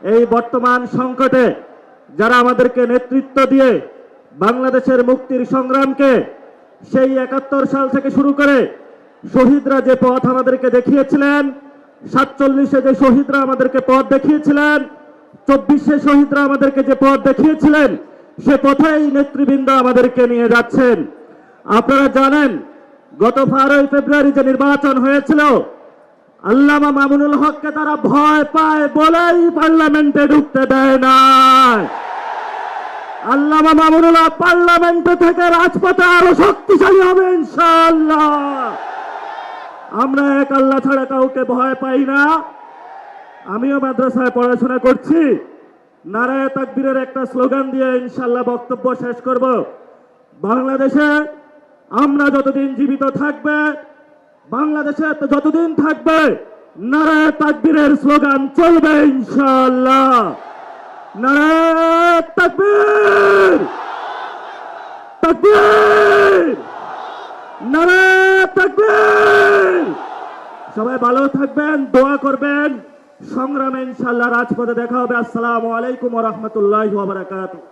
এই বর্তমান সংকটে যারা আমাদেরকে নেতৃত্ব দিয়ে বাংলাদেশের মুক্তির সংগ্রামকে সেই ৭১ সাল থেকে শুরু করে শহীদরা যে পথ আমাদেরকে দেখিয়েছিলেন, ৪৭-এ যে শহীদরা আমাদেরকে পথ দেখিয়েছিলেন, ২৪-এ শহীদরা আমাদেরকে যে পথ দেখিয়েছিলেন, সে পথেই নেতৃবৃন্দ আমাদেরকে নিয়ে যাচ্ছেন। আপনারা জানেন গত ১২ ফেব্রুয়ারি যে নির্বাচন হয়েছিল, আল্লামা মামুনুল হককে তারা ভয় পায় বলেই পার্লামেন্টে ঢুকতে দেয় না। আল্লামা মামুনুল হক পার্লামেন্টে থেকে রাজপথে আরো শক্তিশালী হবে ইনশাআল্লাহ। আমরা এক আল্লাহ ছাড়া কাউকে ভয় পাই না। আমিও মাদ্রাসায় পড়াশোনা করছি। নারায়ে তাকবীরের একটা স্লোগান দিয়ে ইনশাআল্লাহ বক্তব্য শেষ করব। বাংলাদেশে আমরা যতদিন জীবিত থাকবে, বাংলাদেশে যতদিন থাকবে, নারায়ে তাকবীরের স্লোগান চলবে ইনশাআল্লাহ। নারায়ে তাকবীর, তাকবীর, নারায়ে তাকবীর। সবাই ভালো থাকবেন, দোয়া করবেন। সংগ্রামে ইনশাআল্লাহ রাজপথে দেখা হবে। আসসালামু আলাইকুম ওয়া রাহমাতুল্লাহি ওয়া বারাকাতুহু।